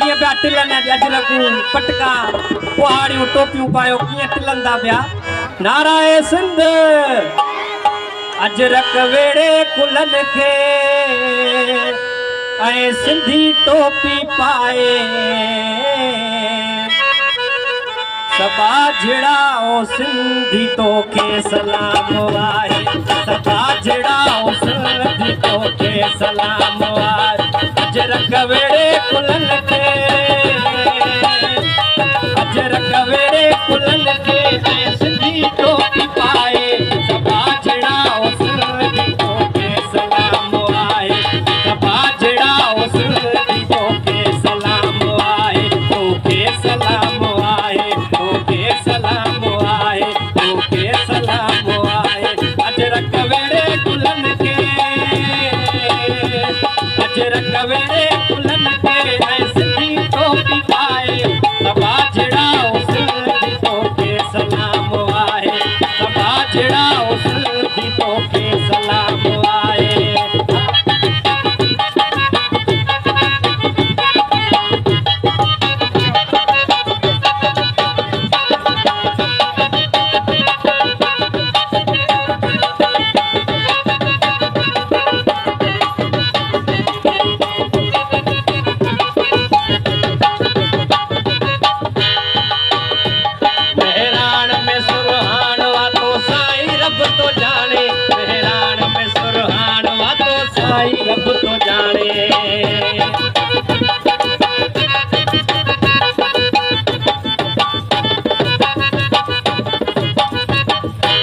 किए पिया टिलन अजरकू पटका पहाड़ियों टोपियों पायो किए टिलंदा पिया नाराए सिंध अजरक वेड़े कुलन के ऐ सिंधी टोपी पाए सबा जड़ा ओ सिंधी तो के सलाम आए सबा जड़ा ओ सिंधी तो के सलाम आए अजरक वेड़े कुलन के अजरक वेड़े कुलन के ऐ सिंधी टोपी पाए सबा जड़ा ओ सिंधी तो के सलाम आए सबा जड़ा ओ सिंधी तो के सलाम आए तो के सलाम आए तो के सलाम आए तो के सलाम आए अजरक वेड़े कुलन के अजरक वेड़े कुलन के ऐ सिंधी टोपी पाए सबा जड़ा ओ सिंधी तो के सलाम आए सबा जड़ा ओ सिंधी तो के सलाम आए मेहरान में सुरहान वातो साईं रब तो जाने मेहरान में सुरहान वातो साईं रब तो जाने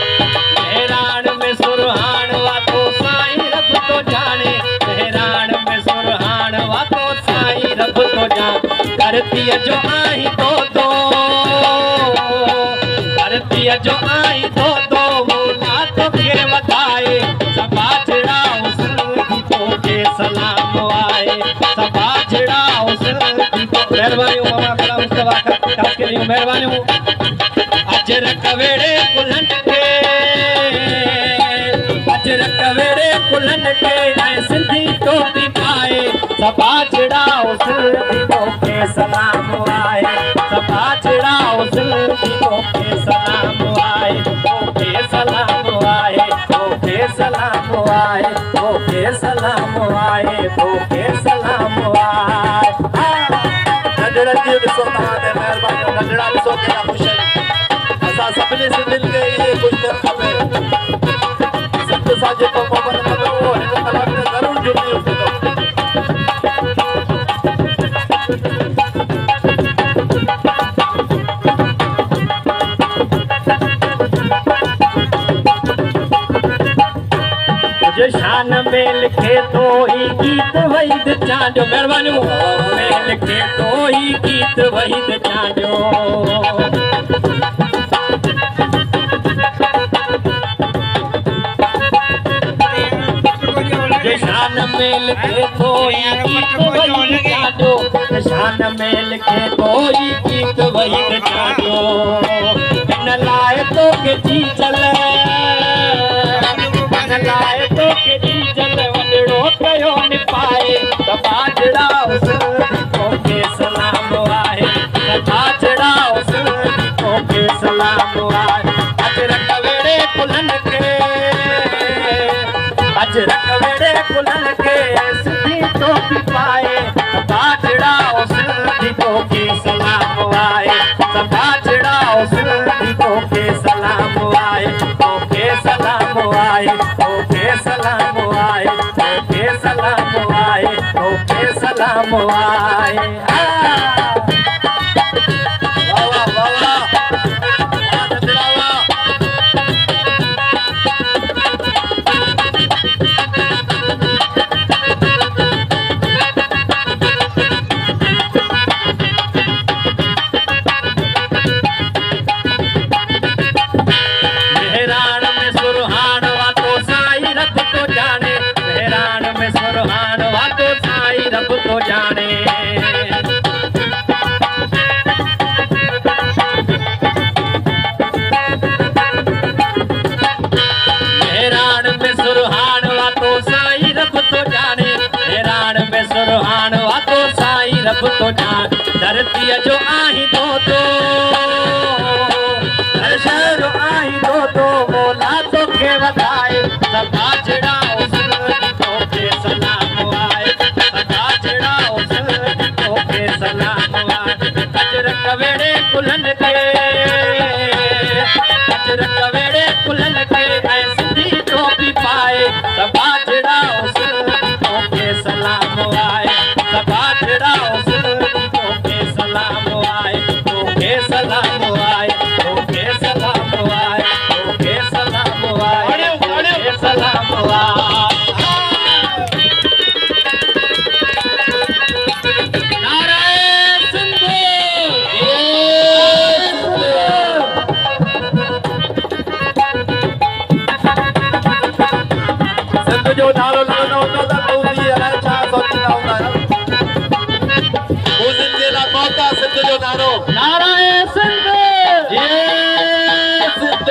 मेहरान में सुरहान वातो साईं रब तो जाने मेहरान में सुरहान वातो साईं रब तो जाने करती जो आई तो दो करती जो आई तो दो ना तो के बताए सबा जड़ा ओ सिंधी तो के सलाम आए सबा जड़ा ओ सिंधी तो मेहरबानी मामा कला मुस्तफा का खास के लिए मेहरबानी अजरक वेड़े कुलन के अजरक वेड़े कुलन के ऐ सिंधी टोपी पाए सबा जड़ा ओ सिंधी तो के सलाम आए सबा जड़ा ओ सिंधी तो के सलाम आए तो के सलाम आए तो के सलाम आए तो के सलाम आए तो के सलाम आए गजड़ा जी ॾिसो तव्हां ते महिरबानी गजड़ा ॾिसो केॾा ख़ुशि आहिनि असां सभिनी सिंधियुनि खे इहे ख़ुशि थियणु खपे सिंध सां जेको पवन खपे उहो हिन कलाक में ज़रूरु जुड़ी उथंदो तुझे शान में लिखे तो ही गीत वहीद चांडियो मेहरबानी में लिखे तो ही गीत वहीद चांडियो तुझे शान में लिखे तो ही गीत वहीद चांडियो शान में लिखे तो ही गीत वहीद चांडियो इन लाए तो के जी चले लाए तो के जी जल वडड़ो कयो निपाए सबा जड़ा ओ सिंधी तो के सलाम आए सबा जड़ा ओ सिंधी तो के सलाम आए अजरक वेड़े कुलन के अजरक वेड़े कुलन के सिंधी टोपी पाए सबा जड़ा ओ सिंधी तो के सलाम आए सबा जड़ा ओ सिंधी तो के सलाम आए तो के सलाम आए तो के सलाम आए तो के सलाम आए तो के सलाम आए वाह वाह वाह गजड़ा वाह मेहरान में सुरहान वातो साईं रब तो जाने मेहरान में सुरहान वातो साईं रब तो जाने मेहरान में सुरहान वातो साईं रब तो जाने मेहरान में सुरहान वातो साईं रब तो जाने धरतीअ जो आहीं तो शहर जो आहीं तो मोला तोखे वधाए सदा जड़ा तोखे सलाम आए सदा जड़ा तोखे सलाम आए अजरक वेड़े कुलन के अजरक वेड़े कुलन के ऐं सिंधी टोपी पाए सदा जड़ा तोखे सलाम आए सदा जड़ा तोखे सलाम आए तोखे सलाम आए तोखे सलाम आए तोखे सलाम आए तोखे सलाम आए नारायण सिंधु सिंध जो नालो लॻंदो हूंदो त ॿूज़ी अलाए छा सोचींदा हूंदा ॿूज़ियुनि जे लाइ मौत आहे सिंध जो नालो नारायण सिंधु सिंध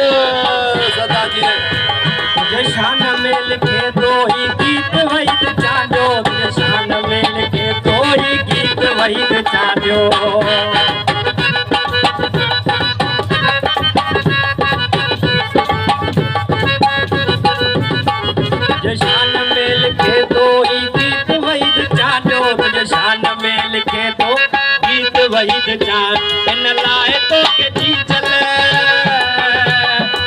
सदा जी तुझे शान में लिखे तो ही गीत वहीद चांदो तुझे शान में लिखे तो ही गीत वहीद चांदो तुझे शान में लिखे तो ही गीत वहीद चांदो तुझे शान में लिखे तो गीत वहीद चांद इन लाए तो के जी चल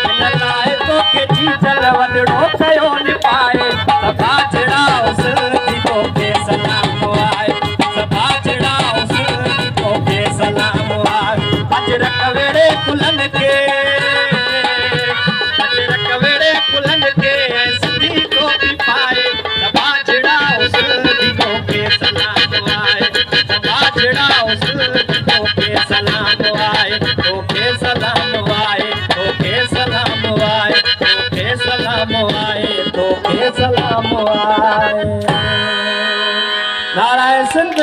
इन लाए तो के जी चल वडड़ो कयो न पाए सदा जड़ा तोखे सलाम आए सदा जड़ा तोखे सलाम आए अजरक वेड़े कुलन के अजरक वेड़े कुलन के ऐं सिंधी टोपी पाए सदा जड़ा तोखे सलाम आए सदा जड़ा तोखे सलाम आए तोखे सलाम आए तोखे सलाम आए तोखे सलाम आए तोखे सलाम आए नारायण सिंध